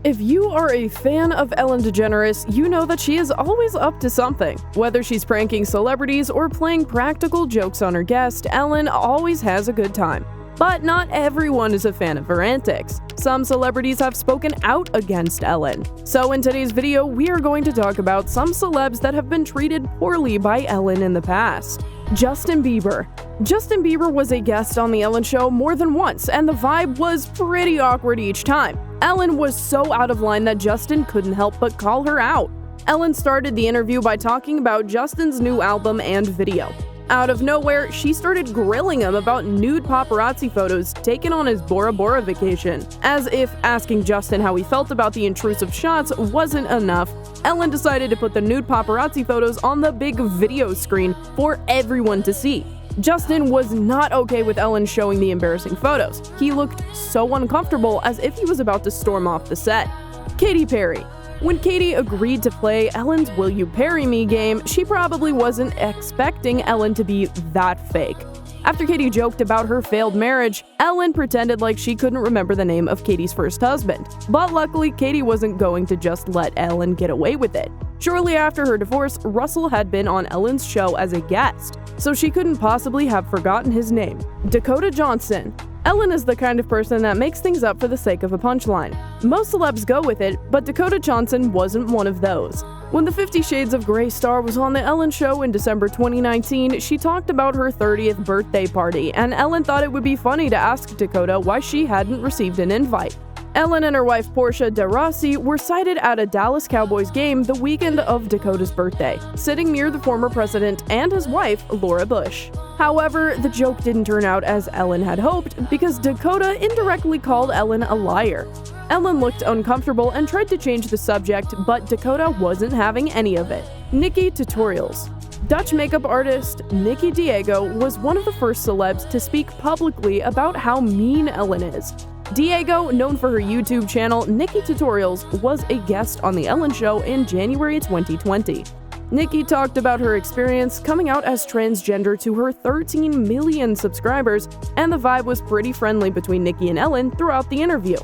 If you are a fan of Ellen DeGeneres, you know that she is always up to something. Whether she's pranking celebrities or playing practical jokes on her guest, Ellen always has a good time. But not everyone is a fan of her antics. Some celebrities have spoken out against Ellen. So in today's video, we are going to talk about some celebs that have been treated poorly by Ellen in the past. Justin Bieber. Justin Bieber was a guest on The Ellen Show more than once, and the vibe was pretty awkward each time. Ellen was so out of line that Justin couldn't help but call her out. Ellen started the interview by talking about Justin's new album and video. Out of nowhere, she started grilling him about nude paparazzi photos taken on his Bora Bora vacation. As if asking Justin how he felt about the intrusive shots wasn't enough, Ellen decided to put the nude paparazzi photos on the big video screen for everyone to see. Justin was not okay with Ellen showing the embarrassing photos. He looked so uncomfortable, as if he was about to storm off the set. Katy Perry. When Katy agreed to play Ellen's Will You Marry Me game, she probably wasn't expecting Ellen to be that fake. After Katy joked about her failed marriage, Ellen pretended like she couldn't remember the name of Katy's first husband. But luckily, Katy wasn't going to just let Ellen get away with it. Shortly after her divorce, Russell had been on Ellen's show as a guest, so she couldn't possibly have forgotten his name. Dakota Johnson. Ellen is the kind of person that makes things up for the sake of a punchline. Most celebs go with it, but Dakota Johnson wasn't one of those. When the 50 Shades of Grey star was on The Ellen Show in December 2019, she talked about her 30th birthday party, and Ellen thought it would be funny to ask Dakota why she hadn't received an invite. Ellen and her wife Portia de Rossi were sighted at a Dallas Cowboys game the weekend of Dakota's birthday, sitting near the former president and his wife, Laura Bush. However, the joke didn't turn out as Ellen had hoped, because Dakota indirectly called Ellen a liar. Ellen looked uncomfortable and tried to change the subject, but Dakota wasn't having any of it. Nikki Tutorials. Dutch makeup artist Nikki Diego was one of the first celebs to speak publicly about how mean Ellen is. Diego, known for her YouTube channel Nikki Tutorials, was a guest on The Ellen Show in January 2020. Nikki talked about her experience coming out as transgender to her 13 million subscribers, and the vibe was pretty friendly between Nikki and Ellen throughout the interview.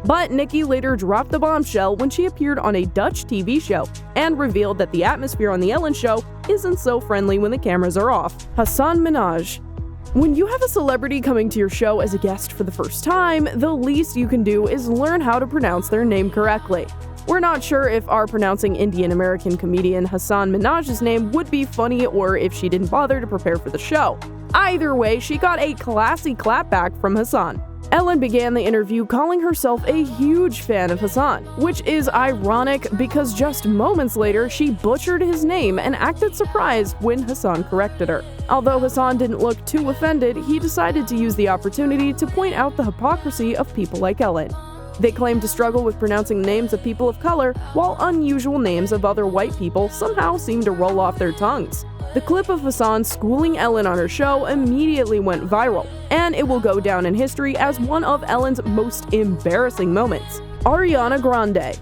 But Nikki later dropped the bombshell when she appeared on a Dutch TV show and revealed that the atmosphere on The Ellen Show isn't so friendly when the cameras are off. Hasan Minhaj. When you have a celebrity coming to your show as a guest for the first time, the least you can do is learn how to pronounce their name correctly. We're not sure if our pronouncing Indian-American comedian Hasan Minhaj's name would be funny or if she didn't bother to prepare for the show. Either way, she got a classy clapback from Hasan. Ellen began the interview calling herself a huge fan of Hasan, which is ironic because just moments later she butchered his name and acted surprised when Hasan corrected her. Although Hasan didn't look too offended, he decided to use the opportunity to point out the hypocrisy of people like Ellen. They claim to struggle with pronouncing names of people of color, while unusual names of other white people somehow seem to roll off their tongues. The clip of Hasan schooling Ellen on her show immediately went viral, and it will go down in history as one of Ellen's most embarrassing moments. Ariana Grande.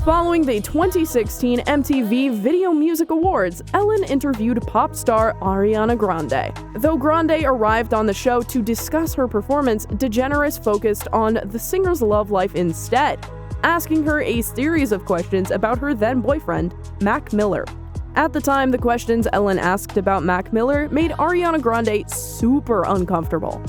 Following the 2016 MTV Video Music Awards, Ellen interviewed pop star Ariana Grande. Though Grande arrived on the show to discuss her performance, DeGeneres focused on the singer's love life instead, asking her a series of questions about her then-boyfriend, Mac Miller. At the time, the questions Ellen asked about Mac Miller made Ariana Grande super uncomfortable.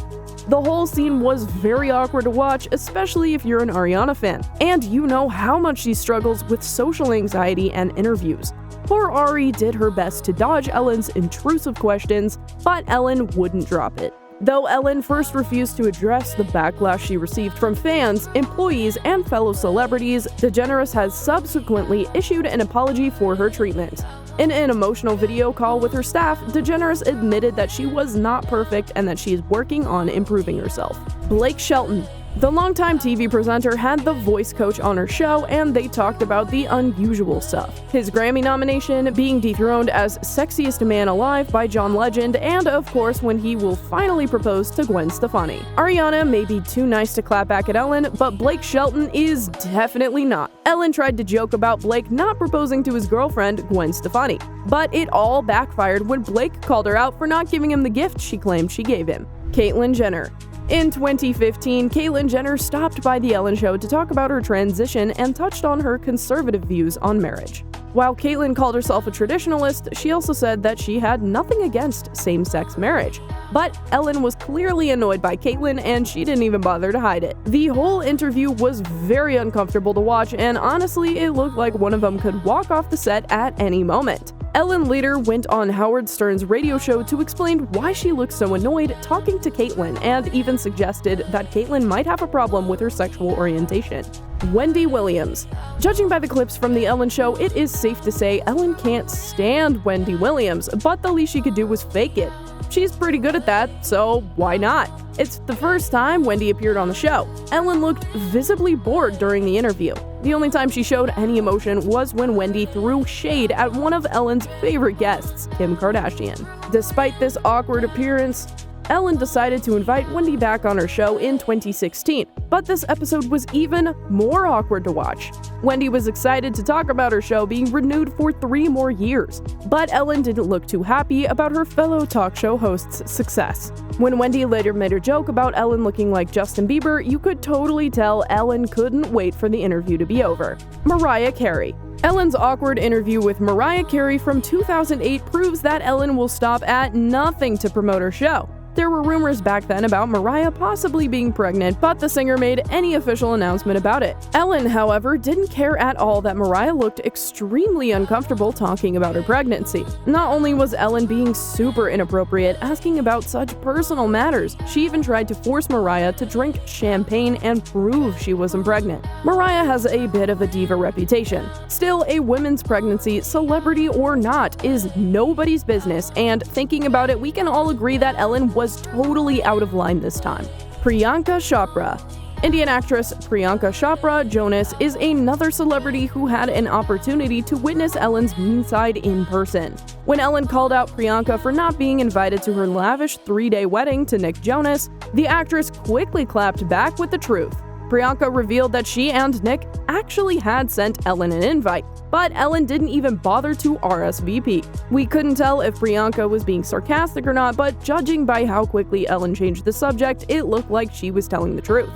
The whole scene was very awkward to watch, especially if you're an Ariana fan, and you know how much she struggles with social anxiety and interviews. Poor Ari did her best to dodge Ellen's intrusive questions, but Ellen wouldn't drop it. Though Ellen first refused to address the backlash she received from fans, employees, and fellow celebrities, DeGeneres has subsequently issued an apology for her treatment. In an emotional video call with her staff, DeGeneres admitted that she was not perfect and that she is working on improving herself. Blake Shelton. The longtime TV presenter had the voice coach on her show, and they talked about the unusual stuff. His Grammy nomination, being dethroned as Sexiest Man Alive by John Legend, and of course when he will finally propose to Gwen Stefani. Ariana may be too nice to clap back at Ellen, but Blake Shelton is definitely not. Ellen tried to joke about Blake not proposing to his girlfriend, Gwen Stefani, but it all backfired when Blake called her out for not giving him the gift she claimed she gave him. Caitlyn Jenner. In 2015, Caitlyn Jenner stopped by The Ellen Show to talk about her transition and touched on her conservative views on marriage. While Caitlyn called herself a traditionalist, she also said that she had nothing against same-sex marriage. But Ellen was clearly annoyed by Caitlyn, and she didn't even bother to hide it. The whole interview was very uncomfortable to watch, and honestly, it looked like one of them could walk off the set at any moment. Ellen later went on Howard Stern's radio show to explain why she looked so annoyed talking to Caitlyn, and even suggested that Caitlyn might have a problem with her sexual orientation. Wendy Williams. Judging by the clips from The Ellen Show, it is safe to say Ellen can't stand Wendy Williams, but the least she could do was fake it. She's pretty good at that, so why not? It's the first time Wendy appeared on the show. Ellen looked visibly bored during the interview. The only time she showed any emotion was when Wendy threw shade at one of Ellen's favorite guests, Kim Kardashian. Despite this awkward appearance, Ellen decided to invite Wendy back on her show in 2016, but this episode was even more awkward to watch. Wendy was excited to talk about her show being renewed for 3 more years, but Ellen didn't look too happy about her fellow talk show host's success. When Wendy later made her joke about Ellen looking like Justin Bieber, you could totally tell Ellen couldn't wait for the interview to be over. Mariah Carey. Ellen's awkward interview with Mariah Carey from 2008 proves that Ellen will stop at nothing to promote her show. There were rumors back then about Mariah possibly being pregnant, but the singer made any official announcement about it. Ellen, however, didn't care at all that Mariah looked extremely uncomfortable talking about her pregnancy. Not only was Ellen being super inappropriate, asking about such personal matters, she even tried to force Mariah to drink champagne and prove she wasn't pregnant. Mariah has a bit of a diva reputation. Still, a women's pregnancy, celebrity or not, is nobody's business, and thinking about it, we can all agree that Ellen was totally out of line this time. Priyanka Chopra. Indian actress Priyanka Chopra Jonas is another celebrity who had an opportunity to witness Ellen's mean side in person. When Ellen called out Priyanka for not being invited to her lavish 3-day wedding to Nick Jonas, the actress quickly clapped back with the truth. Priyanka revealed that she and Nick actually had sent Ellen an invite, but Ellen didn't even bother to RSVP. We couldn't tell if Priyanka was being sarcastic or not, but judging by how quickly Ellen changed the subject, it looked like she was telling the truth.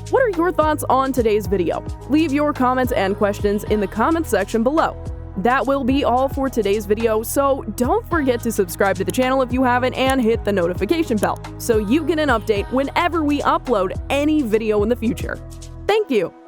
What are your thoughts on today's video? Leave your comments and questions in the comments section below. That will be all for today's video, so don't forget to subscribe to the channel if you haven't and hit the notification bell so you get an update whenever we upload any video in the future. Thank you!